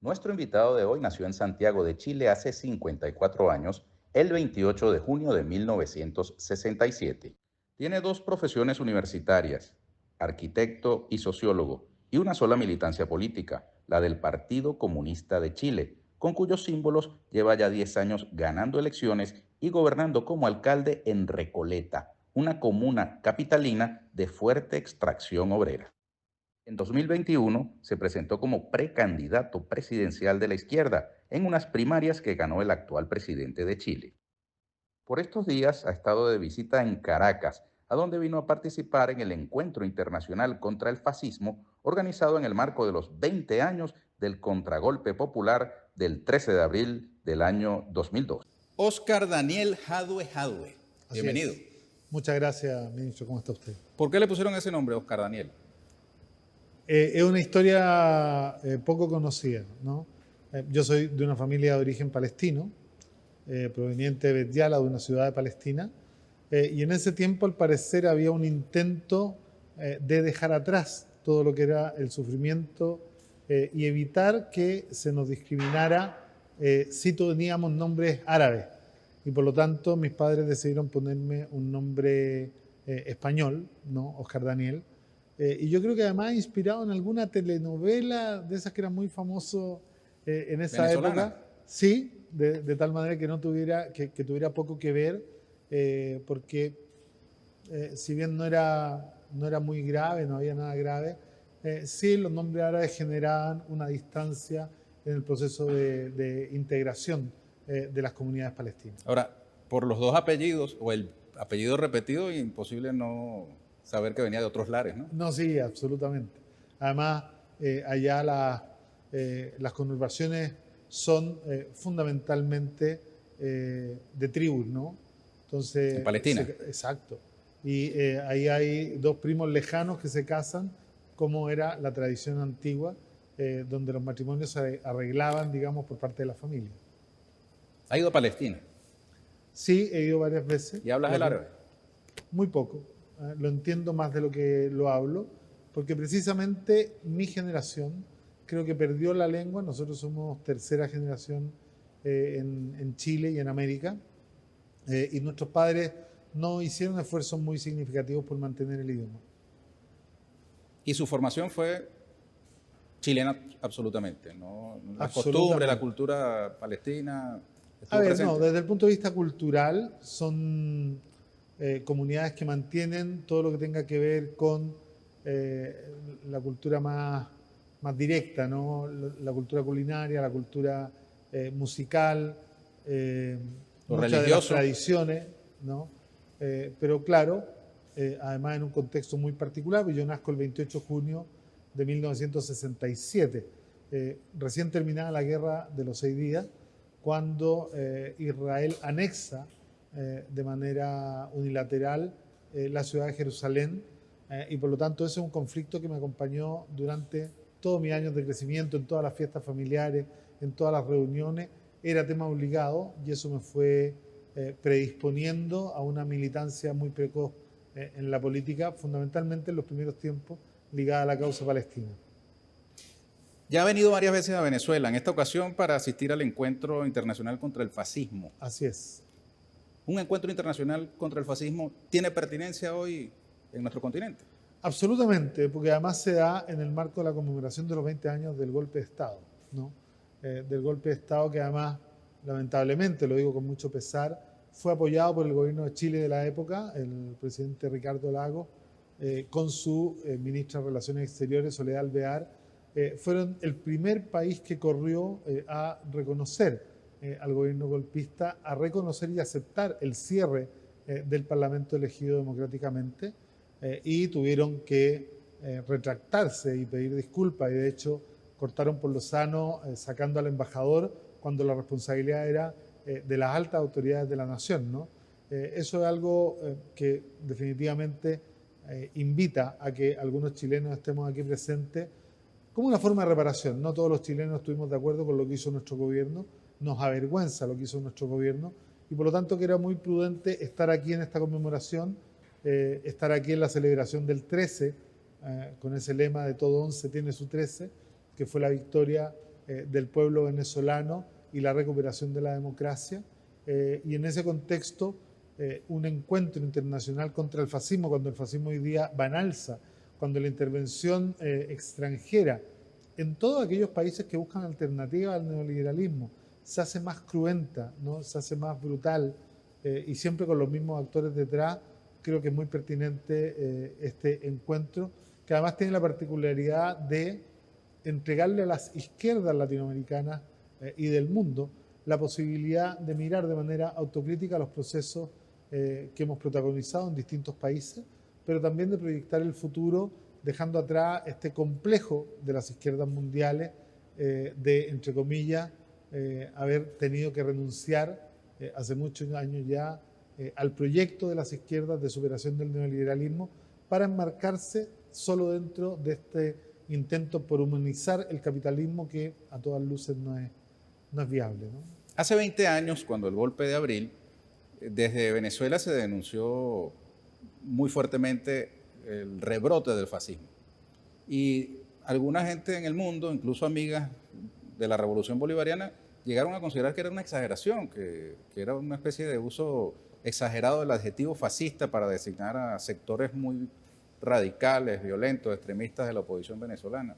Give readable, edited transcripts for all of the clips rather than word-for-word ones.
Nuestro invitado de hoy nació en Santiago de Chile hace 54 años, el 28 de junio de 1967. Tiene dos profesiones universitarias, arquitecto y sociólogo, y una sola militancia política, la del Partido Comunista de Chile, con cuyos símbolos lleva ya 10 años ganando elecciones y gobernando como alcalde en Recoleta, una comuna capitalina de fuerte extracción obrera. En 2021 se presentó como precandidato presidencial de la izquierda en unas primarias que ganó el actual presidente de Chile. Por estos días ha estado de visita en Caracas, a donde vino a participar en el Encuentro Internacional contra el Fascismo, organizado en el marco de los 20 años del contragolpe popular del 13 de abril del año 2002. Oscar Daniel Jadue Jadue, Así bienvenido. es. Muchas gracias, ministro. ¿Cómo está usted? ¿Por qué le pusieron ese nombre, Oscar Daniel? Es una historia poco conocida, ¿no? Yo soy de una familia de origen palestino, proveniente de Bet Yala, de una ciudad de Palestina, y en ese tiempo, al parecer, había un intento de dejar atrás todo lo que era el sufrimiento y evitar que se nos discriminara si teníamos nombres árabes. Y por lo tanto, mis padres decidieron ponerme un nombre español, ¿no? Oscar Daniel. Y yo creo que además inspirado en alguna telenovela de esas que eran muy famoso en esa época. Sí, de tal manera que no tuviera, que tuviera poco que ver, porque si bien no era muy grave, no había nada grave, sí los nombres árabes generaban una distancia en el proceso de integración de las comunidades palestinas. Ahora, por los dos apellidos o el apellido repetido, imposible no saber que venía de otros lares, ¿no? No, sí, absolutamente. Además, allá las conurbaciones son fundamentalmente de tribus, ¿no? Entonces, En Palestina. exacto. Y ahí hay dos primos lejanos que se casan, como era la tradición antigua, donde los matrimonios se arreglaban, digamos, por parte de la familia. ¿Ha ido a Palestina? Sí, he ido varias veces. ¿Y hablas el árabe? Muy poco. Lo entiendo más de lo que lo hablo, porque precisamente mi generación creo que perdió la lengua. Nosotros somos tercera generación en Chile y en América, y nuestros padres no hicieron esfuerzos muy significativos por mantener el idioma. Y su formación fue chilena absolutamente, ¿no? La costumbre, la cultura palestina. A ver, presente. no, desde el punto de vista cultural son comunidades que mantienen todo lo que tenga que ver con la cultura más directa, ¿no? La cultura culinaria, la cultura musical, muchas de las tradiciones, ¿no? Pero claro, además en un contexto muy particular, yo nazco el 28 de junio de 1967, recién terminada la guerra de los 6 días, cuando Israel anexa de manera unilateral la ciudad de Jerusalén, y por lo tanto ese es un conflicto que me acompañó durante todos mis años de crecimiento, en todas las fiestas familiares, en todas las reuniones. Era tema obligado y eso me fue predisponiendo a una militancia muy precoz en la política, fundamentalmente en los primeros tiempos ligada a la causa palestina. Ya ha venido varias veces a Venezuela, en esta ocasión para asistir al Encuentro Internacional contra el Fascismo. Así es. ¿Un encuentro internacional contra el fascismo tiene pertinencia hoy en nuestro continente? Absolutamente, porque además se da en el marco de la conmemoración de los 20 años del golpe de Estado, ¿no? Del golpe de Estado que además, lamentablemente, lo digo con mucho pesar, fue apoyado por el gobierno de Chile de la época, el presidente Ricardo Lagos, con su ministra de Relaciones Exteriores, Soledad Alvear. Fueron el primer país que corrió a reconocer al gobierno golpista, a reconocer y aceptar el cierre del Parlamento elegido democráticamente, y tuvieron que retractarse y pedir disculpas, y de hecho cortaron por lo sano sacando al embajador cuando la responsabilidad era de las altas autoridades de la nación, ¿no? Eso es algo que definitivamente invita a que algunos chilenos estemos aquí presentes como una forma de reparación. No todos los chilenos estuvimos de acuerdo con lo que hizo nuestro gobierno, nos avergüenza lo que hizo nuestro gobierno, y por lo tanto que era muy prudente estar aquí en esta conmemoración, estar aquí en la celebración del 13, con ese lema de todo 11 tiene su 13, que fue la victoria del pueblo venezolano y la recuperación de la democracia. Y en ese contexto, un encuentro internacional contra el fascismo, cuando el fascismo hoy día va en alza, cuando la intervención extranjera en todos aquellos países que buscan alternativas al neoliberalismo se hace más cruenta, ¿no? Se hace más brutal, y siempre con los mismos actores detrás, creo que es muy pertinente este encuentro, que además tiene la particularidad de entregarle a las izquierdas latinoamericanas y del mundo la posibilidad de mirar de manera autocrítica los procesos que hemos protagonizado en distintos países, pero también de proyectar el futuro, dejando atrás este complejo de las izquierdas mundiales de, entre comillas, haber tenido que renunciar hace muchos años ya al proyecto de las izquierdas de superación del neoliberalismo para enmarcarse solo dentro de este intento por humanizar el capitalismo que a todas luces no es viable, ¿no? Hace 20 años, cuando el golpe de abril, desde Venezuela se denunció muy fuertemente el rebrote del fascismo. Y alguna gente en el mundo, incluso amigas de la Revolución Bolivariana, llegaron a considerar que era una exageración, que era una especie de uso exagerado del adjetivo fascista para designar a sectores muy radicales, violentos, extremistas de la oposición venezolana.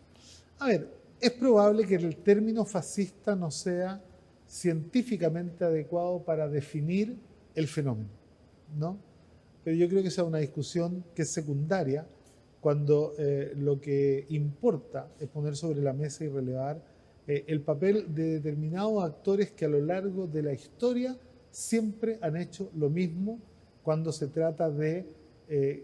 A ver, es probable que el término fascista no sea científicamente adecuado para definir el fenómeno, ¿no? Pero yo creo que esa es una discusión que es secundaria cuando lo que importa es poner sobre la mesa y relevar el papel de determinados actores que a lo largo de la historia siempre han hecho lo mismo cuando se trata de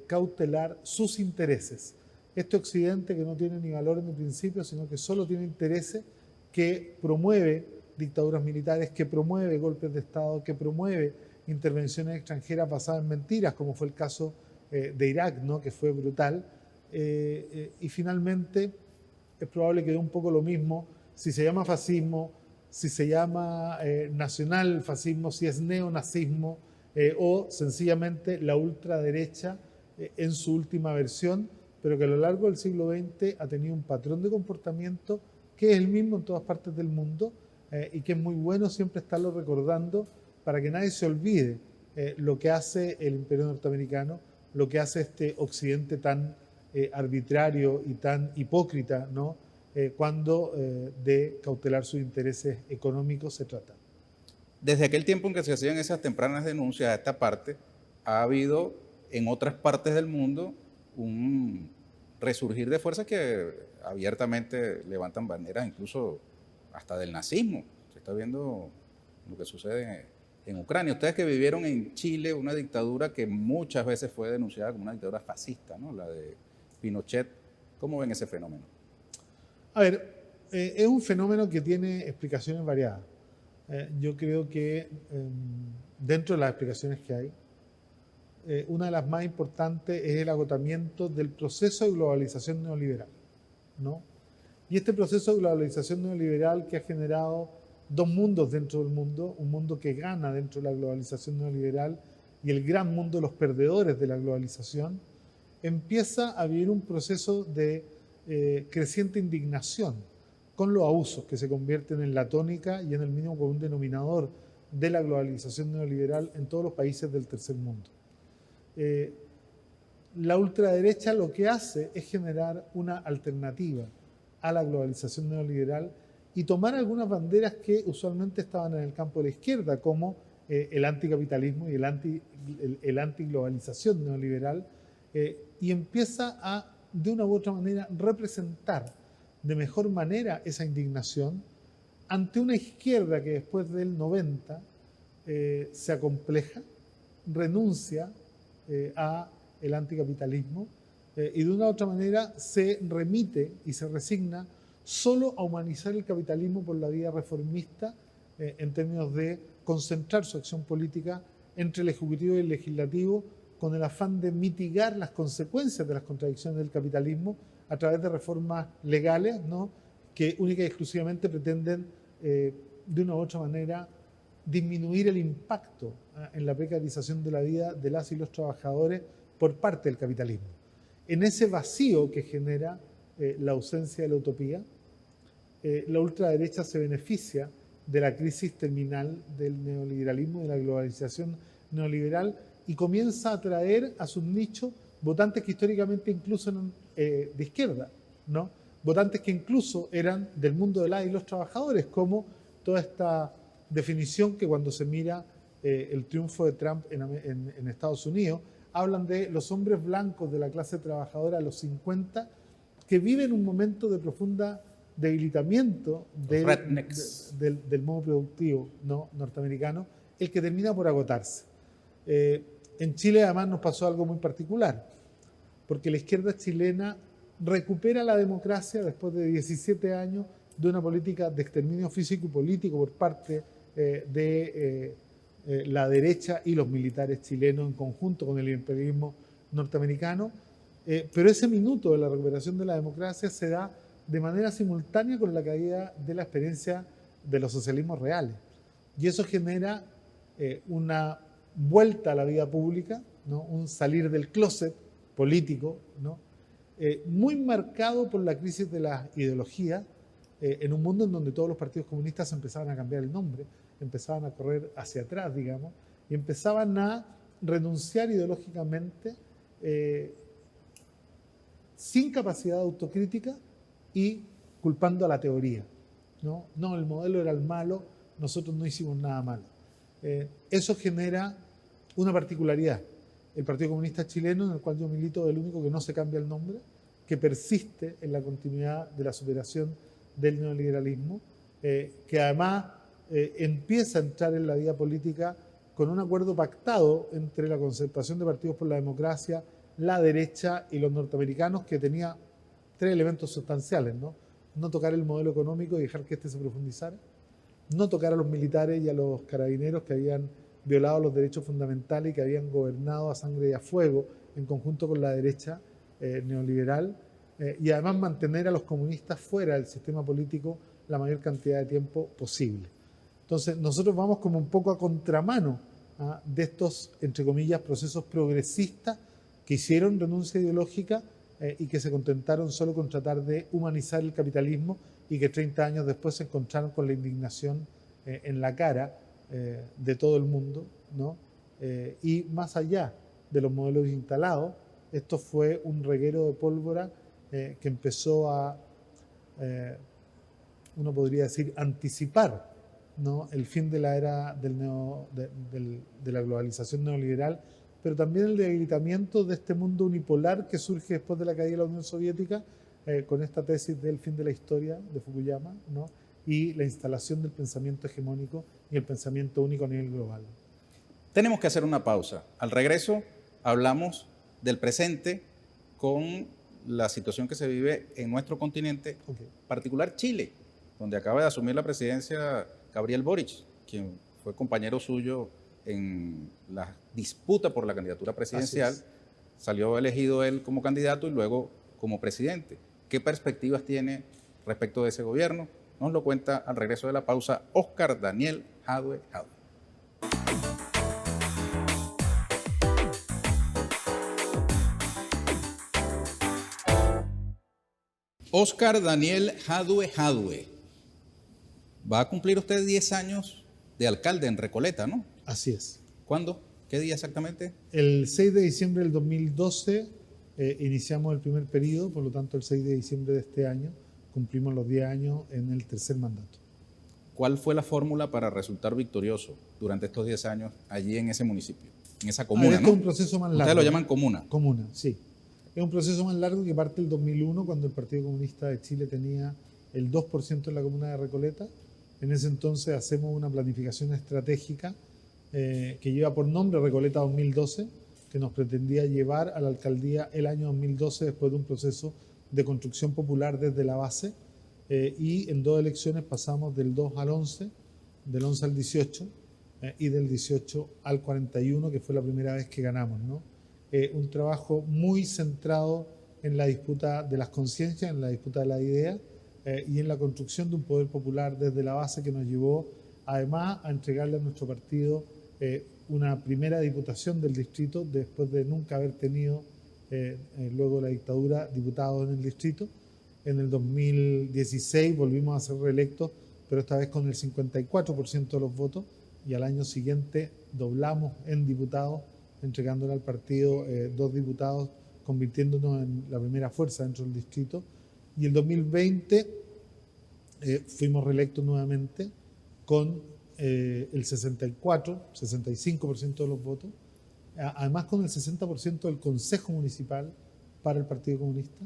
cautelar sus intereses. Este occidente que no tiene ni valor en el principio, sino que solo tiene intereses, que promueve dictaduras militares, que promueve golpes de Estado, que promueve intervenciones extranjeras basadas en mentiras, como fue el caso de Irak, ¿no? Que fue brutal. Y finalmente es probable que dé un poco lo mismo si se llama fascismo, si se llama nacionalfascismo, si es neonazismo o sencillamente la ultraderecha en su última versión, pero que a lo largo del siglo XX ha tenido un patrón de comportamiento que es el mismo en todas partes del mundo y que es muy bueno siempre estarlo recordando para que nadie se olvide lo que hace el imperio norteamericano, lo que hace este occidente tan arbitrario y tan hipócrita, ¿no? Cuando de cautelar sus intereses económicos se trata. Desde aquel tiempo en que se hacían esas tempranas denuncias a esta parte, ha habido en otras partes del mundo un resurgir de fuerzas que abiertamente levantan banderas, incluso hasta del nazismo. Se está viendo lo que sucede en Ucrania. Ustedes que vivieron en Chile una dictadura que muchas veces fue denunciada como una dictadura fascista, ¿no? La de Pinochet, ¿cómo ven ese fenómeno? A ver, es un fenómeno que tiene explicaciones variadas. Yo creo que dentro de las explicaciones que hay, una de las más importantes es el agotamiento del proceso de globalización neoliberal, ¿no? Y este proceso de globalización neoliberal que ha generado dos mundos dentro del mundo, un mundo que gana dentro de la globalización neoliberal y el gran mundo de los perdedores de la globalización, empieza a vivir un proceso de creciente indignación con los abusos que se convierten en la tónica y en el mínimo común denominador de la globalización neoliberal en todos los países del tercer mundo. La ultraderecha lo que hace es generar una alternativa a la globalización neoliberal y tomar algunas banderas que usualmente estaban en el campo de la izquierda, como el anticapitalismo y el antiglobalización neoliberal, y empieza a, de una u otra manera, representar de mejor manera esa indignación ante una izquierda que después del 90 se acompleja, renuncia a el anticapitalismo y de una u otra manera se remite y se resigna solo a humanizar el capitalismo por la vía reformista en términos de concentrar su acción política entre el Ejecutivo y el Legislativo con el afán de mitigar las consecuencias de las contradicciones del capitalismo a través de reformas legales, ¿no? Que única y exclusivamente pretenden de una u otra manera disminuir el impacto en la precarización de la vida de las y los trabajadores por parte del capitalismo. En ese vacío que genera la ausencia de la utopía, la ultraderecha se beneficia de la crisis terminal del neoliberalismo y de la globalización neoliberal y comienza a atraer a sus nichos votantes que históricamente incluso eran de izquierda, ¿no? Votantes que incluso eran del mundo de y los trabajadores, como toda esta definición que cuando se mira el triunfo de Trump en Estados Unidos, hablan de los hombres blancos de la clase trabajadora a los 50 que viven un momento de profunda debilitamiento del modo productivo, ¿no?, norteamericano, el que termina por agotarse. En Chile además nos pasó algo muy particular, porque la izquierda chilena recupera la democracia después de 17 años de una política de exterminio físico y político por parte de la derecha y los militares chilenos en conjunto con el imperialismo norteamericano, pero ese minuto de la recuperación de la democracia se da de manera simultánea con la caída de la experiencia de los socialismos reales. Y eso genera una vuelta a la vida pública, ¿no?, un salir del closet político, ¿no?, muy marcado por la crisis de la ideología, en un mundo en donde todos los partidos comunistas empezaban a cambiar el nombre, empezaban a correr hacia atrás, digamos, y empezaban a renunciar ideológicamente sin capacidad de autocrítica y culpando a la teoría, ¿no? No, el modelo era el malo, nosotros no hicimos nada malo. Eso genera una particularidad. El Partido Comunista Chileno, en el cual yo milito, es el único que no se cambia el nombre, que persiste en la continuidad de la superación del neoliberalismo, que además empieza a entrar en la vida política con un acuerdo pactado entre la Concertación de Partidos por la Democracia, la derecha y los norteamericanos, que tenía tres elementos sustanciales, ¿no? No tocar el modelo económico y dejar que éste se profundizara, no tocar a los militares y a los carabineros que habían violado los derechos fundamentales y que habían gobernado a sangre y a fuego en conjunto con la derecha neoliberal, y además mantener a los comunistas fuera del sistema político la mayor cantidad de tiempo posible. Entonces nosotros vamos como un poco a contramano de estos, entre comillas, procesos progresistas que hicieron renuncia ideológica y que se contentaron solo con tratar de humanizar el capitalismo y que 30 años después se encontraron con la indignación en la cara de todo el mundo, ¿no? Y más allá de los modelos instalados, esto fue un reguero de pólvora que empezó a, uno podría decir, anticipar, ¿no?, el fin de la era de la globalización neoliberal, pero también el debilitamiento de este mundo unipolar que surge después de la caída de la Unión Soviética, con esta tesis del fin de la historia de Fukuyama, ¿no?, y la instalación del pensamiento hegemónico y el pensamiento único a nivel global. Tenemos que hacer una pausa. Al regreso hablamos del presente con la situación que se vive en nuestro continente, particular Chile, donde acaba de asumir la presidencia Gabriel Boric, quien fue compañero suyo en la disputa por la candidatura presidencial. Salió elegido él como candidato y luego como presidente. ¿Qué perspectivas tiene respecto de ese gobierno? Nos lo cuenta al regreso de la pausa Óscar Daniel Jadue Jadue. Óscar Daniel Jadue Jadue. Va a cumplir usted 10 años de alcalde en Recoleta, ¿no? Así es. ¿Cuándo? ¿Qué día exactamente? El 6 de diciembre del 2012 iniciamos el primer periodo, por lo tanto el 6 de diciembre de este año cumplimos los 10 años en el tercer mandato. ¿Cuál fue la fórmula para resultar victorioso durante estos 10 años allí en ese municipio, en esa comuna, ¿no? Es un proceso más largo. Ustedes lo llaman comuna. Comuna, sí. Es un proceso más largo que parte del 2001, cuando el Partido Comunista de Chile tenía el 2% en la comuna de Recoleta. En ese entonces hacemos una planificación estratégica que lleva por nombre Recoleta 2012, que nos pretendía llevar a la alcaldía el año 2012 después de un proceso de construcción popular desde la base, y en 2 elecciones pasamos del 2 al 11, del 11 al 18 y del 18 al 41, que fue la primera vez que ganamos, ¿no? Un trabajo muy centrado en la disputa de las conciencias, en la disputa de las ideas y en la construcción de un poder popular desde la base, que nos llevó además a entregarle a nuestro partido una primera diputación del distrito después de nunca haber tenido luego de la dictadura diputados en el distrito, En el 2016 volvimos a ser reelectos, pero esta vez con el 54% de los votos, y al año siguiente doblamos en diputados, entregándole al partido 2 diputados, convirtiéndonos en la primera fuerza dentro del distrito. Y el 2020 fuimos reelectos nuevamente con el 65% de los votos, además con el 60% del Consejo Municipal para el Partido Comunista,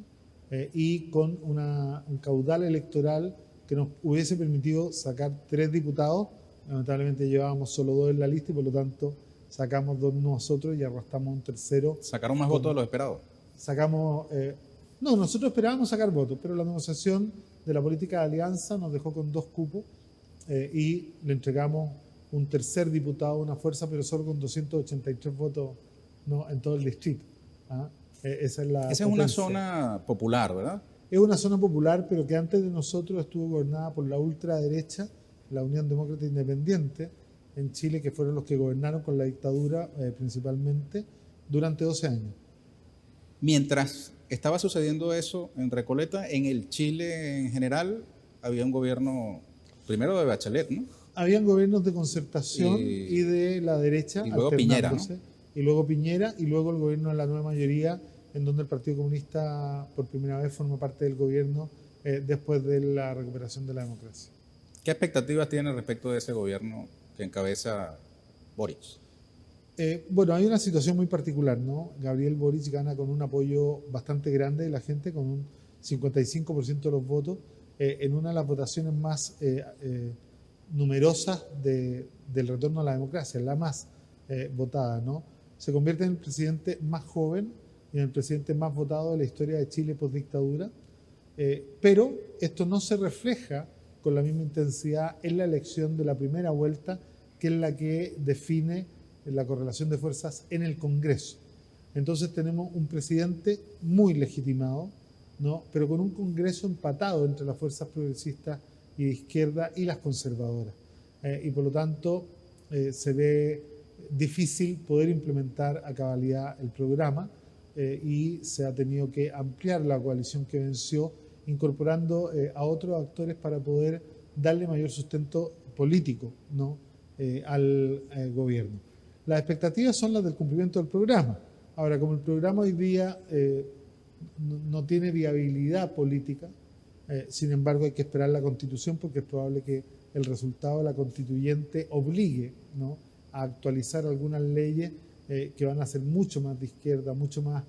y con un caudal electoral que nos hubiese permitido sacar 3 diputados. Lamentablemente llevábamos solo 2 en la lista y por lo tanto sacamos 2 nosotros y arrastramos un tercero. ¿Sacaron más votos de los esperados? No, nosotros esperábamos sacar votos, pero la negociación de la política de alianza nos dejó con 2 cupos y le entregamos un tercer diputado a una fuerza, pero solo con 283 votos, ¿no?, en todo el distrito. Esa es una zona popular, ¿verdad? Es una zona popular, pero que antes de nosotros estuvo gobernada por la ultraderecha, la Unión Demócrata Independiente, en Chile, que fueron los que gobernaron con la dictadura principalmente durante 12 años. Mientras estaba sucediendo eso en Recoleta, en el Chile en general había un gobierno, primero de Bachelet, ¿no? Habían gobiernos de concertación y de la derecha. Y luego Piñera, ¿no? Y luego Piñera, y luego el gobierno de la nueva mayoría, en donde el Partido Comunista por primera vez forma parte del gobierno después de la recuperación de la democracia. ¿Qué expectativas tiene respecto de ese gobierno que encabeza Boric? Bueno, hay una situación muy particular, ¿no? Gabriel Boric gana con un apoyo bastante grande de la gente, con un 55% de los votos, en una de las votaciones más numerosas del retorno a la democracia, la más votada, ¿no? Se convierte en el presidente más joven y en el presidente más votado de la historia de Chile postdictadura, pero esto no se refleja con la misma intensidad en la elección de la primera vuelta, que es la que define la correlación de fuerzas en el Congreso. Entonces tenemos un presidente muy legitimado, ¿no?, pero con un Congreso empatado entre las fuerzas progresistas y de izquierda y las conservadoras. Y por lo tanto se ve difícil poder implementar a cabalidad el programa y se ha tenido que ampliar la coalición que venció, incorporando a otros actores para poder darle mayor sustento político, ¿no?, al gobierno. Las expectativas son las del cumplimiento del programa. Ahora, como el programa hoy día no tiene viabilidad política, sin embargo hay que esperar la Constitución, porque es probable que el resultado de la constituyente obligue, ¿no?, a actualizar algunas leyes que van a ser mucho más de izquierda, mucho más,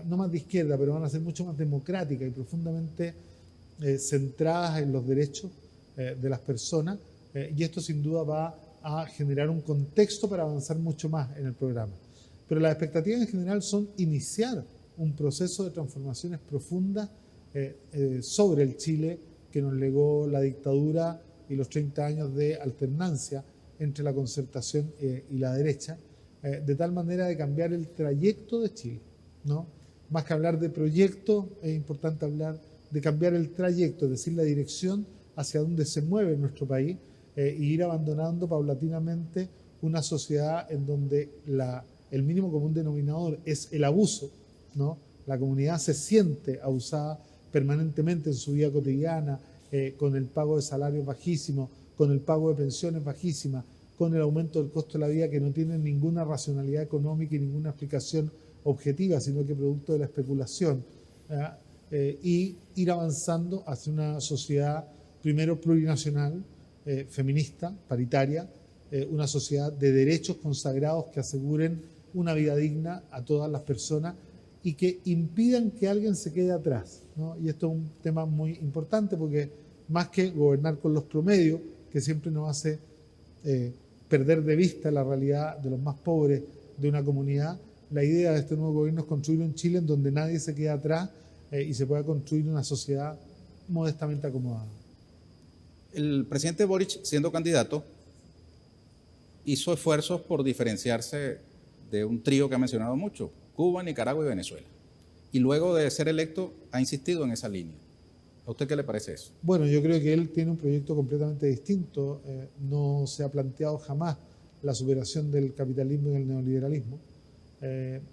no más de izquierda, pero van a ser mucho más democráticas y profundamente centradas en los derechos de las personas, y esto sin duda va a generar un contexto para avanzar mucho más en el programa. Pero las expectativas en general son iniciar un proceso de transformaciones profundas sobre el Chile que nos legó la dictadura y los 30 años de alternancia entre la concertación y la derecha, de tal manera de cambiar el trayecto de Chile, ¿no? Más que hablar de proyecto, es importante hablar de cambiar el trayecto, es decir, la dirección hacia donde se mueve nuestro país, e ir abandonando paulatinamente una sociedad en donde el mínimo común denominador es el abuso, ¿no? La comunidad se siente abusada permanentemente en su vida cotidiana, con el pago de salarios bajísimos, con el pago de pensiones bajísimas, con el aumento del costo de la vida que no tiene ninguna racionalidad económica y ninguna explicación objetiva, sino que producto de la especulación, y ir avanzando hacia una sociedad primero plurinacional, feminista, paritaria, una sociedad de derechos consagrados que aseguren una vida digna a todas las personas y que impidan que alguien se quede atrás, ¿no? Y esto es un tema muy importante, porque más que gobernar con los promedios, que siempre nos hace perder de vista la realidad de los más pobres de una comunidad, la idea de este nuevo gobierno es construir un Chile en donde nadie se quede atrás y se pueda construir una sociedad modestamente acomodada. El presidente Boric, siendo candidato, hizo esfuerzos por diferenciarse de un trío que ha mencionado mucho: Cuba, Nicaragua y Venezuela. Y luego de ser electo ha insistido en esa línea. ¿A usted qué le parece eso? Bueno, yo creo que él tiene un proyecto completamente distinto. No se ha planteado jamás la superación del capitalismo y del neoliberalismo.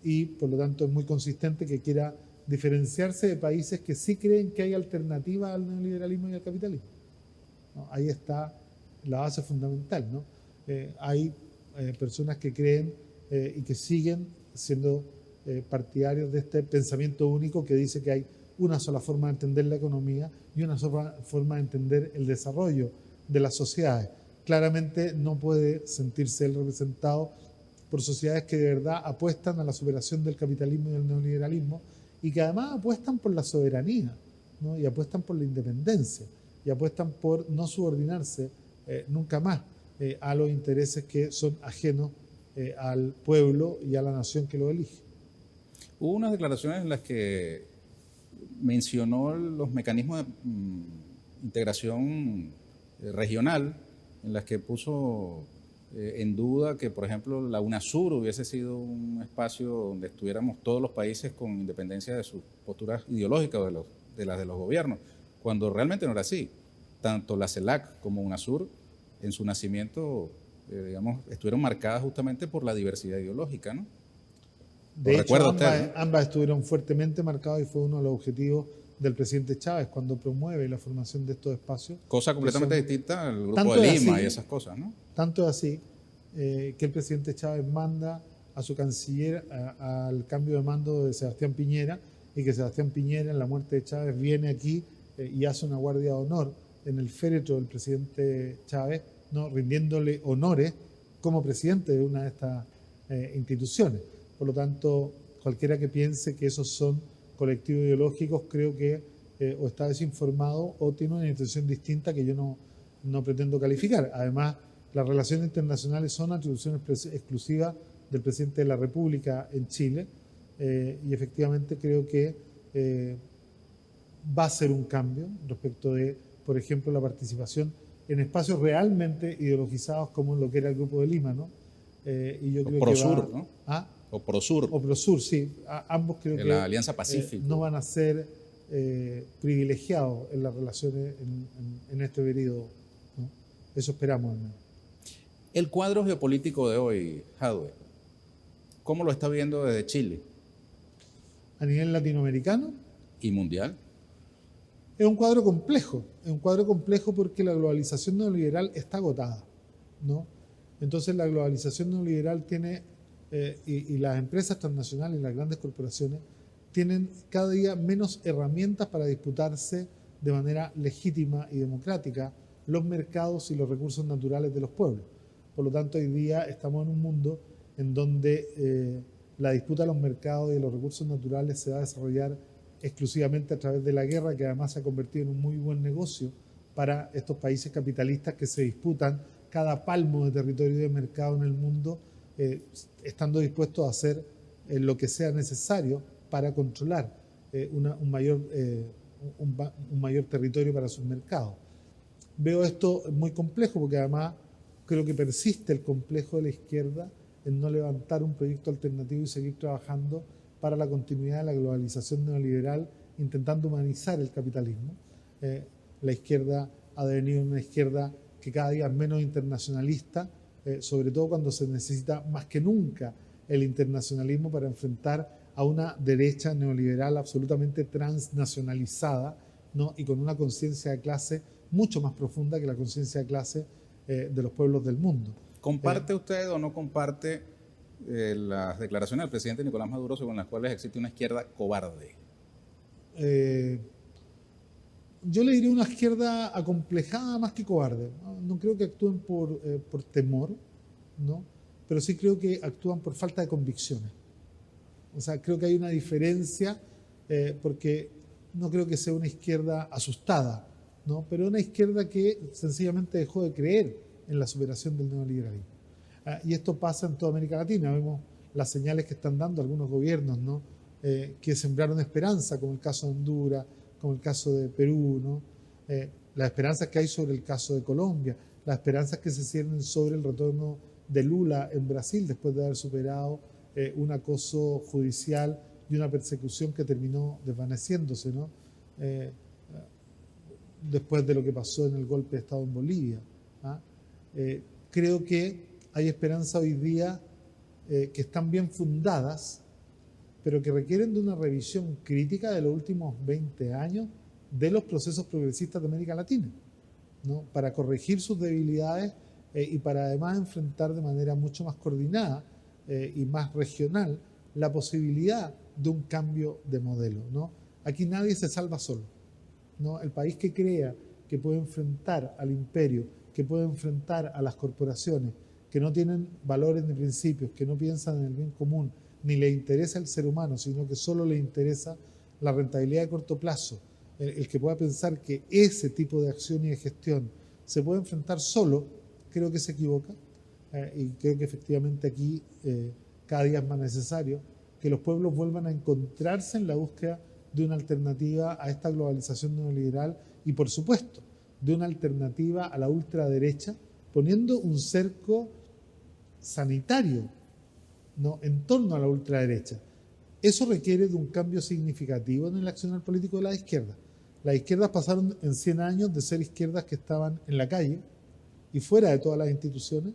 Y por lo tanto es muy consistente que quiera diferenciarse de países que sí creen que hay alternativa al neoliberalismo y al capitalismo, ¿no? Ahí está la base fundamental, ¿no? Hay personas que creen y que siguen siendo partidarios de este pensamiento único que dice que hay una sola forma de entender la economía y una sola forma de entender el desarrollo de las sociedades. Claramente no puede sentirse él representado por sociedades que de verdad apuestan a la superación del capitalismo y del neoliberalismo y que además apuestan por la soberanía, ¿no? Y apuestan por la independencia y apuestan por no subordinarse nunca más a los intereses que son ajenos al pueblo y a la nación que lo elige. Hubo unas declaraciones en las que mencionó los mecanismos de integración regional, en las que puso en duda que, por ejemplo, la UNASUR hubiese sido un espacio donde estuviéramos todos los países con independencia de sus posturas ideológicas o de las de los gobiernos, cuando realmente no era así. Tanto la CELAC como UNASUR, en su nacimiento, digamos, estuvieron marcadas justamente por la diversidad ideológica, ¿no? De hecho, ambas estuvieron fuertemente marcadas y fue uno de los objetivos del presidente Chávez cuando promueve la formación de estos espacios. Cosa completamente distinta al Grupo de Lima y esas cosas, ¿no? Tanto es así que el presidente Chávez manda a su canciller al cambio de mando de Sebastián Piñera y que Sebastián Piñera en la muerte de Chávez viene aquí y hace una guardia de honor en el féretro del presidente Chávez, ¿no? Rindiéndole honores como presidente de una de estas instituciones. Por lo tanto, cualquiera que piense que esos son colectivos ideológicos, creo que o está desinformado o tiene una intención distinta que yo no pretendo calificar. Además, las relaciones internacionales son atribuciones exclusivas del presidente de la República en Chile y efectivamente creo que va a ser un cambio respecto de, por ejemplo, la participación en espacios realmente ideologizados como lo que era el Grupo de Lima, ¿no? Y yo creo Prosur, que va, ¿no? ¿Ah? O Prosur. O Prosur, sí. Ambos creo que la Alianza Pacífica no van a ser privilegiados en las relaciones en este periodo, ¿no? Eso esperamos, ¿no? El cuadro geopolítico de hoy, Jadwe, ¿cómo lo está viendo desde Chile? A nivel latinoamericano. ¿Y mundial? Es un cuadro complejo. Es un cuadro complejo porque la globalización neoliberal está agotada, ¿no? Entonces la globalización neoliberal tiene, y las empresas transnacionales y las grandes corporaciones tienen cada día menos herramientas para disputarse de manera legítima y democrática los mercados y los recursos naturales de los pueblos. Por lo tanto, hoy día estamos en un mundo en donde la disputa de los mercados y de los recursos naturales se va a desarrollar exclusivamente a través de la guerra, que además se ha convertido en un muy buen negocio para estos países capitalistas que se disputan cada palmo de territorio y de mercado en el mundo, estando dispuestos a hacer lo que sea necesario para controlar un mayor territorio para sus mercados. Veo esto muy complejo porque además creo que persiste el complejo de la izquierda en no levantar un proyecto alternativo y seguir trabajando para la continuidad de la globalización neoliberal, intentando humanizar el capitalismo. La izquierda ha devenido una izquierda que cada día es menos internacionalista, sobre todo cuando se necesita más que nunca el internacionalismo para enfrentar a una derecha neoliberal absolutamente transnacionalizada, ¿no? Y con una conciencia de clase mucho más profunda que la conciencia de clase de los pueblos del mundo. ¿Comparte usted o no comparte las declaraciones del presidente Nicolás Maduro según las cuales existe una izquierda cobarde? Yo le diría una izquierda acomplejada más que cobarde. No creo que actúen por temor, ¿no? Pero sí creo que actúan por falta de convicciones. O sea, creo que hay una diferencia porque no creo que sea una izquierda asustada, ¿no? Pero una izquierda que sencillamente dejó de creer en la superación del neoliberalismo. Y esto pasa en toda América Latina. Vemos las señales que están dando algunos gobiernos, ¿no? Que sembraron esperanza, como el caso de Honduras, como el caso de Perú, ¿no? Las esperanzas que hay sobre el caso de Colombia, las esperanzas que se ciernen sobre el retorno de Lula en Brasil después de haber superado un acoso judicial y una persecución que terminó desvaneciéndose, ¿no? Después de lo que pasó en el golpe de Estado en Bolivia. Creo que hay esperanza hoy día que están bien fundadas, pero que requieren de una revisión crítica de los últimos 20 años de los procesos progresistas de América Latina, ¿no? Para corregir sus debilidades y para además enfrentar de manera mucho más coordinada y más regional la posibilidad de un cambio de modelo, ¿no? Aquí nadie se salva solo, ¿no? El país que crea que puede enfrentar al imperio, que puede enfrentar a las corporaciones, que no tienen valores ni principios, que no piensan en el bien común, ni le interesa el ser humano, sino que solo le interesa la rentabilidad de corto plazo, el que pueda pensar que ese tipo de acción y de gestión se puede enfrentar solo, creo que se equivoca y creo que efectivamente aquí cada día es más necesario que los pueblos vuelvan a encontrarse en la búsqueda de una alternativa a esta globalización neoliberal y, por supuesto, de una alternativa a la ultraderecha, poniendo un cerco sanitario, ¿no?, en torno a la ultraderecha. Eso requiere de un cambio significativo en el accionar político de la izquierda. Las izquierdas pasaron en 100 años de ser izquierdas que estaban en la calle y fuera de todas las instituciones,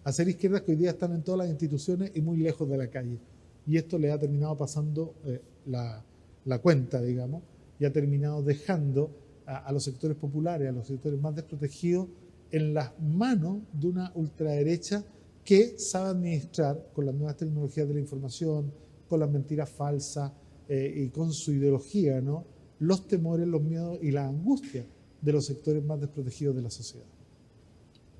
a ser izquierdas que hoy día están en todas las instituciones y muy lejos de la calle. Y esto le ha terminado pasando la cuenta, digamos, y ha terminado dejando a los sectores populares, a los sectores más desprotegidos, en las manos de una ultraderecha que sabe administrar con las nuevas tecnologías de la información, con las mentiras falsas y con su ideología, ¿no?, los temores, los miedos y la angustia de los sectores más desprotegidos de la sociedad.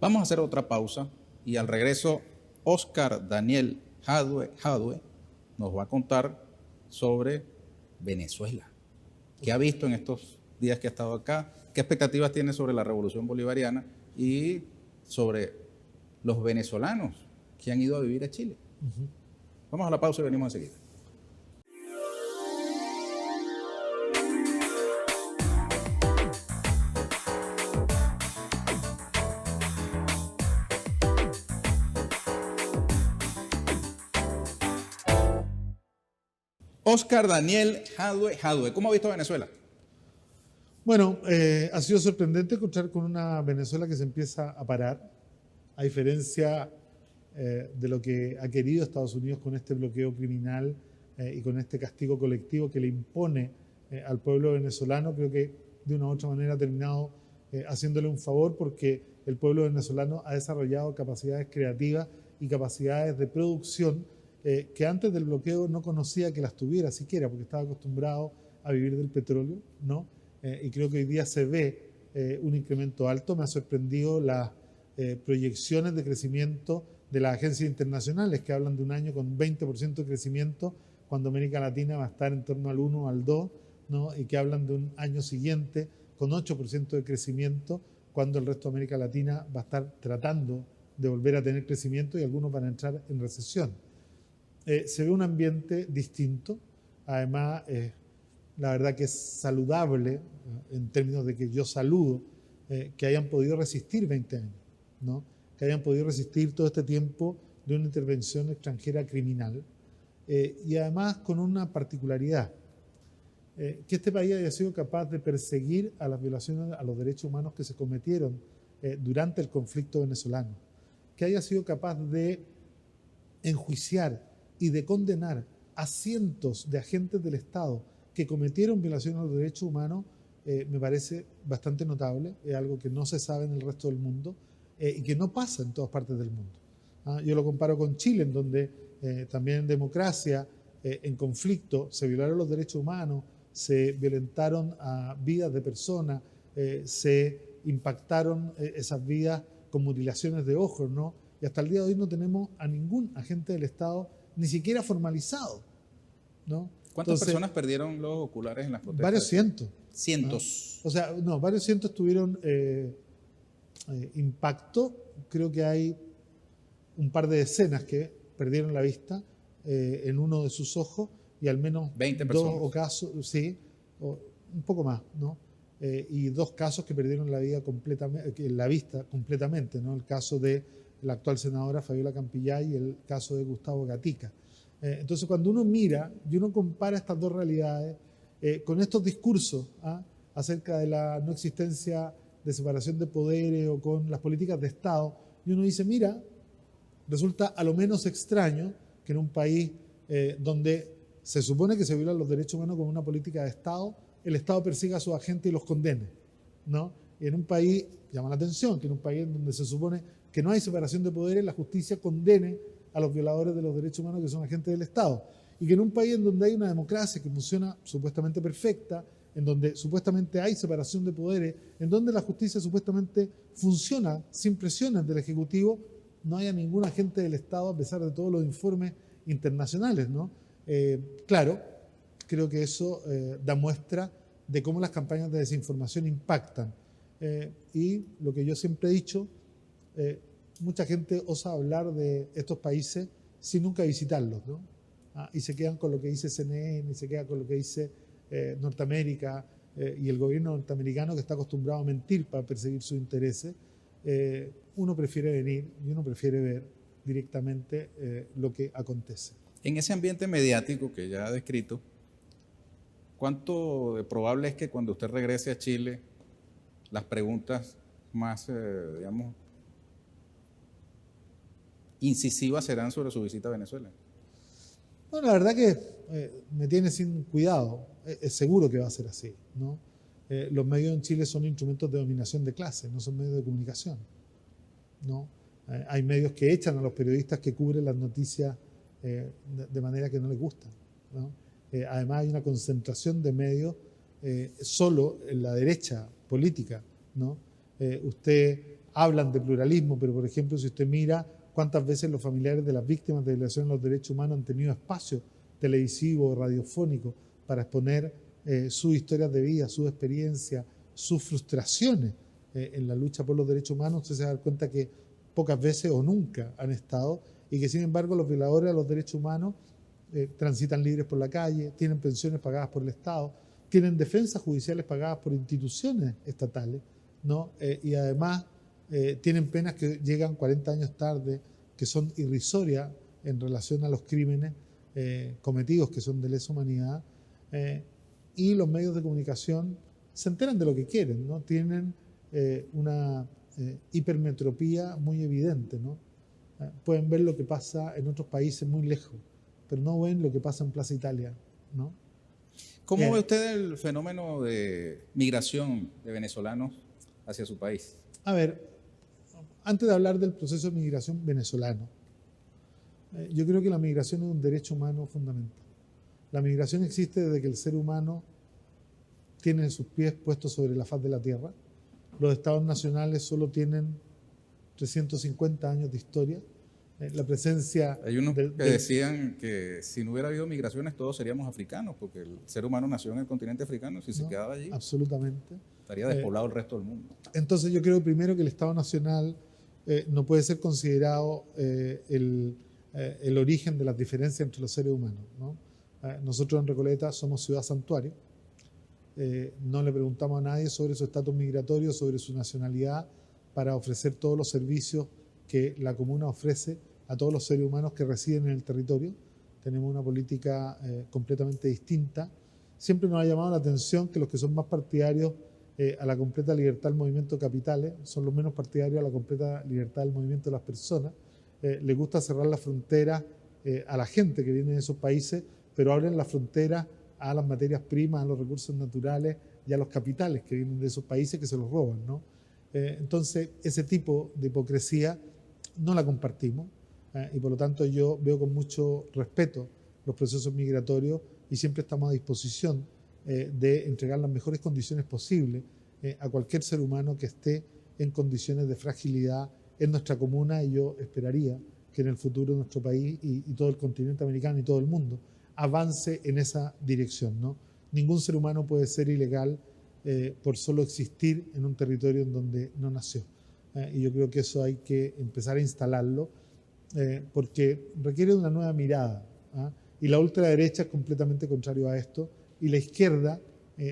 Vamos a hacer otra pausa y al regreso Oscar Daniel Jadue nos va a contar sobre Venezuela. ¿Qué ha visto en estos días que ha estado acá? ¿Qué expectativas tiene sobre la revolución bolivariana y sobre los venezolanos que han ido a vivir a Chile? Vamos a la pausa y venimos enseguida. Oscar Daniel Jadue, ¿cómo ha visto Venezuela? Bueno, ha sido sorprendente encontrar con una Venezuela que se empieza a parar, a diferencia de lo que ha querido Estados Unidos con este bloqueo criminal y con este castigo colectivo que le impone al pueblo venezolano. Creo que de una u otra manera ha terminado haciéndole un favor porque el pueblo venezolano ha desarrollado capacidades creativas y capacidades de producción que antes del bloqueo no conocía que las tuviera siquiera, porque estaba acostumbrado a vivir del petróleo, ¿no? Y creo que hoy día se ve un incremento alto. Me ha sorprendido las proyecciones de crecimiento de las agencias internacionales que hablan de un año con 20% de crecimiento, cuando América Latina va a estar en torno al 1 o al 2, ¿no? Y que hablan de un año siguiente con 8% de crecimiento, cuando el resto de América Latina va a estar tratando de volver a tener crecimiento y algunos van a entrar en recesión. Se ve un ambiente distinto, además la verdad que es saludable en términos de que yo saludo que hayan podido resistir 20 años, ¿no? Que hayan podido resistir todo este tiempo de una intervención extranjera criminal y además con una particularidad, que este país haya sido capaz de perseguir a las violaciones a los derechos humanos que se cometieron durante el conflicto venezolano, que haya sido capaz de enjuiciar y de condenar a cientos de agentes del Estado que cometieron violaciones a los derechos humanos, me parece bastante notable. Es algo que no se sabe en el resto del mundo y que no pasa en todas partes del mundo. Yo lo comparo con Chile, en donde también en democracia, en conflicto, se violaron los derechos humanos, se violentaron a vidas de personas, se impactaron esas vidas con mutilaciones de ojos, ¿no? Y hasta el día de hoy no tenemos a ningún agente del Estado ni siquiera formalizado, ¿no? ¿Cuántas personas perdieron los oculares en las protestas? Varios cientos. Cientos. ¿No? O sea, no, varios cientos tuvieron impacto. Creo que hay un par de decenas que perdieron la vista en uno de sus ojos y al menos 20 dos personas. casos, sí, o un poco más, ¿no? Y 2 casos que perdieron la vista completamente, ¿no? El caso de la actual senadora Fabiola Campillay y el caso de Gustavo Gatica. Entonces, cuando uno mira y uno compara estas dos realidades con estos discursos acerca de la no existencia de separación de poderes o con las políticas de Estado, y uno dice, mira, resulta a lo menos extraño que en un país donde se supone que se violan los derechos humanos con una política de Estado, el Estado persiga a sus agentes y los condene, ¿no? Y en un país, llama la atención, que en un país en donde se supone que no hay separación de poderes, la justicia condene a los violadores de los derechos humanos que son agentes del Estado. Y que en un país en donde hay una democracia que funciona supuestamente perfecta, en donde supuestamente hay separación de poderes, en donde la justicia supuestamente funciona sin presiones del Ejecutivo, no haya ningún agente del Estado a pesar de todos los informes internacionales, ¿no? Claro, creo que eso da muestra de cómo las campañas de desinformación impactan. Y lo que yo siempre he dicho, mucha gente osa hablar de estos países sin nunca visitarlos, ¿no? Y se quedan con lo que dice CNN, y se quedan con lo que dice Norteamérica y el gobierno norteamericano, que está acostumbrado a mentir para perseguir sus intereses. Uno prefiere venir y uno prefiere ver directamente lo que acontece. En ese ambiente mediático que ya ha descrito, ¿cuánto de probable es que cuando usted regrese a Chile las preguntas más, digamos, incisivas serán sobre su visita a Venezuela? Bueno, la verdad que me tiene sin cuidado. Es seguro que va a ser así, ¿no? Los medios en Chile son instrumentos de dominación de clase, no son medios de comunicación, ¿no? Hay medios que echan a los periodistas que cubren las noticias de manera que no les gusta, ¿no? Además hay una concentración de medios solo en la derecha política, ¿no? Usted hablan de pluralismo, pero por ejemplo si usted mira cuántas veces los familiares de las víctimas de violación de los derechos humanos han tenido espacio televisivo o radiofónico para exponer sus historias de vida, sus experiencias, sus frustraciones en la lucha por los derechos humanos, usted se da cuenta que pocas veces o nunca han estado, y que sin embargo los violadores de los derechos humanos transitan libres por la calle, tienen pensiones pagadas por el Estado, tienen defensas judiciales pagadas por instituciones estatales, ¿no? Y además tienen penas que llegan 40 años tarde, que son irrisorias en relación a los crímenes cometidos, que son de lesa humanidad, y los medios de comunicación se enteran de lo que quieren, ¿no? Tienen una hipermetropía muy evidente, ¿no? Pueden ver lo que pasa en otros países muy lejos, pero no ven lo que pasa en Plaza Italia, ¿no? ¿Cómo ve usted el fenómeno de migración de venezolanos hacia su país? A ver, antes de hablar del proceso de migración venezolano, yo creo que la migración es un derecho humano fundamental. La migración existe desde que el ser humano tiene sus pies puestos sobre la faz de la tierra. Los estados nacionales solo tienen 350 años de historia. La presencia... Hay unos que decían que si no hubiera habido migraciones todos seríamos africanos, porque el ser humano nació en el continente africano y si se quedaba allí, absolutamente, estaría despoblado el resto del mundo. Entonces yo creo primero que el Estado Nacional no puede ser considerado el origen de las diferencias entre los seres humanos, ¿no? Nosotros en Recoleta somos ciudad santuario, no le preguntamos a nadie sobre su estatus migratorio, sobre su nacionalidad, para ofrecer todos los servicios que la comuna ofrece a todos los seres humanos que residen en el territorio. Tenemos una política completamente distinta. Siempre nos ha llamado la atención que los que son más partidarios a la completa libertad del movimiento de capitales son los menos partidarios a la completa libertad del movimiento de las personas. Les gusta cerrar la frontera a la gente que viene de esos países, pero abren la frontera a las materias primas, a los recursos naturales y a los capitales que vienen de esos países que se los roban, ¿no? Entonces, ese tipo de hipocresía no la compartimos y por lo tanto yo veo con mucho respeto los procesos migratorios y siempre estamos a disposición de entregar las mejores condiciones posibles a cualquier ser humano que esté en condiciones de fragilidad en nuestra comuna, y yo esperaría que en el futuro nuestro país y todo el continente americano y todo el mundo avance en esa dirección, ¿no? Ningún ser humano puede ser ilegal por solo existir en un territorio en donde no nació. Y yo creo que eso hay que empezar a instalarlo porque requiere de una nueva mirada. Y la ultraderecha es completamente contrario a esto, y la izquierda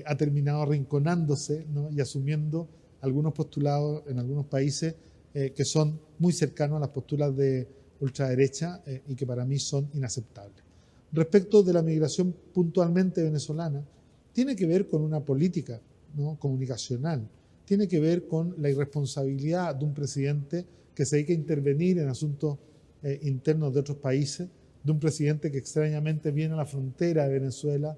ha terminado arrinconándose, ¿no? Y asumiendo algunos postulados en algunos países que son muy cercanos a las posturas de ultraderecha y que para mí son inaceptables. Respecto de la migración puntualmente venezolana, tiene que ver con una política, ¿no?, comunicacional, tiene que ver con la irresponsabilidad de un presidente que se dedica a intervenir en asuntos internos de otros países, de un presidente que extrañamente viene a la frontera de Venezuela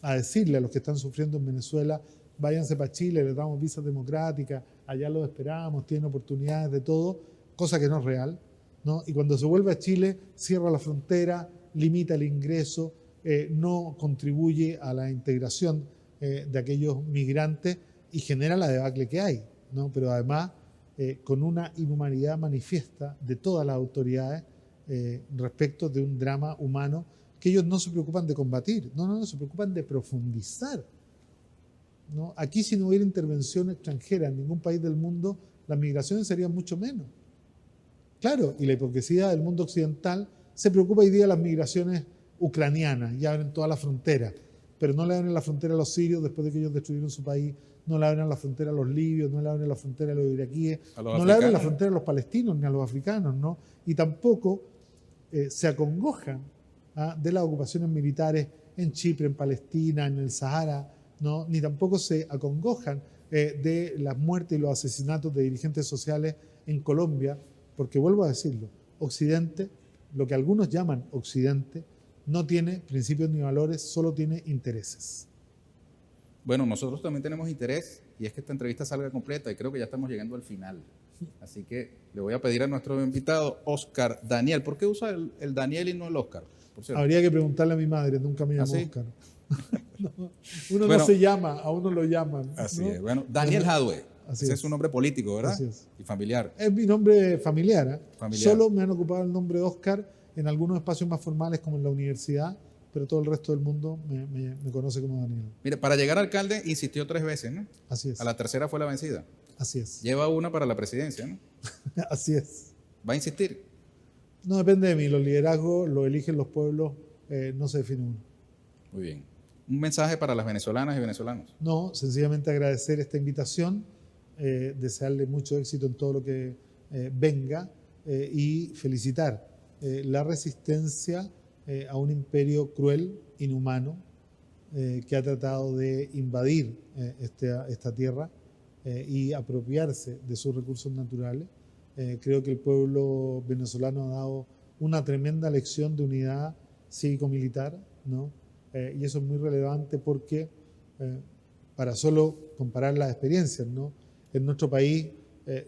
a decirle a los que están sufriendo en Venezuela: váyanse para Chile, les damos visas democráticas, allá los esperamos, tienen oportunidades de todo, cosa que no es real, ¿no? Y cuando se vuelve a Chile, cierra la frontera, limita el ingreso, no contribuye a la integración de aquellos migrantes y genera la debacle que hay, ¿no? Pero además, con una inhumanidad manifiesta de todas las autoridades respecto de un drama humano que ellos no se preocupan de combatir, no, se preocupan de profundizar, ¿no? Aquí, si no hubiera intervención extranjera en ningún país del mundo, las migraciones serían mucho menos. Claro, y la hipocresía del mundo occidental se preocupa hoy día de las migraciones ucranianas, y abren toda la frontera, pero no le abren la frontera a los sirios después de que ellos destruyeron su país, no le abren la frontera a los libios, no le abren la frontera a los iraquíes, no le abren la frontera a los palestinos ni a los africanos, ¿no? Y tampoco se acongojan de las ocupaciones militares en Chipre, en Palestina, en el Sahara, ¿no? Ni tampoco se acongojan de las muertes y los asesinatos de dirigentes sociales en Colombia, porque vuelvo a decirlo, Occidente, lo que algunos llaman Occidente, no tiene principios ni valores, solo tiene intereses. Bueno, nosotros también tenemos interés, y es que esta entrevista salga completa, y creo que ya estamos llegando al final. Así que le voy a pedir a nuestro invitado, Oscar Daniel. ¿Por qué usa el Daniel y no el Oscar? Por cierto. Habría que preguntarle a mi madre, nunca me llamó Oscar. No, uno bueno, no se llama, a uno lo llaman. Así ¿no? es. Bueno, Daniel Jadwe. Ese es su nombre político, ¿verdad? Así es. Y familiar. Es mi nombre familiar. Familiar. Solo me han ocupado el nombre de Oscar en algunos espacios más formales como en la universidad, pero todo el resto del mundo me conoce como Daniel. Mire, para llegar a alcalde insistió 3 veces, ¿no? Así es. A la tercera fue la vencida. Así es. Lleva una para la presidencia, ¿no? Así es. ¿Va a insistir? No depende de mí, los liderazgos los eligen los pueblos, no se define uno. Muy bien. ¿Un mensaje para las venezolanas y venezolanos? No, sencillamente agradecer esta invitación, desearle mucho éxito en todo lo que venga y felicitar la resistencia a un imperio cruel, inhumano, que ha tratado de invadir esta tierra y apropiarse de sus recursos naturales. Creo que el pueblo venezolano ha dado una tremenda lección de unidad cívico-militar, ¿no? Y eso es muy relevante porque, para solo comparar las experiencias, ¿no? En nuestro país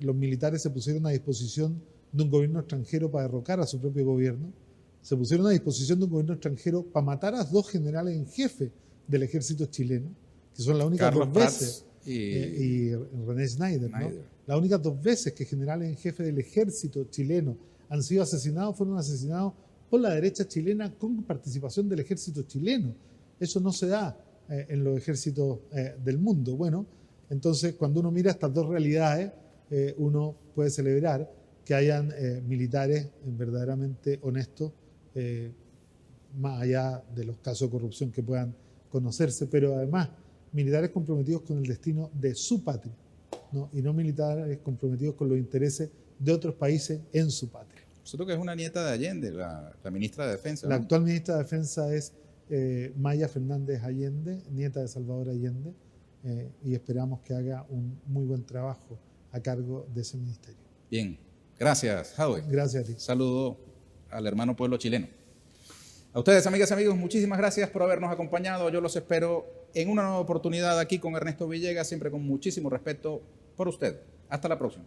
los militares se pusieron a disposición de un gobierno extranjero para derrocar a su propio gobierno, se pusieron a disposición de un gobierno extranjero para matar a 2 generales en jefe del ejército chileno, que son las únicas Carlos 2 Prats veces, y René Schneider, ¿no? Las únicas 2 veces que generales en jefe del ejército chileno han sido asesinados, fueron asesinados por la derecha chilena con participación del ejército chileno. Eso no se da en los ejércitos del mundo. Bueno, entonces cuando uno mira estas 2 realidades, uno puede celebrar que hayan militares verdaderamente honestos, más allá de los casos de corrupción que puedan conocerse, pero además militares comprometidos con el destino de su patria, ¿no? Y no militares comprometidos con los intereses de otros países en su patria. Nosotros que es una nieta de Allende, la ministra de Defensa. La ¿no? actual ministra de Defensa es Maya Fernández Allende, nieta de Salvador Allende, y esperamos que haga un muy buen trabajo a cargo de ese ministerio. Bien, gracias, Jadwe. Gracias a ti. Saludo al hermano pueblo chileno. A ustedes, amigas y amigos, muchísimas gracias por habernos acompañado. Yo los espero en una nueva oportunidad aquí con Ernesto Villegas, siempre con muchísimo respeto por usted. Hasta la próxima.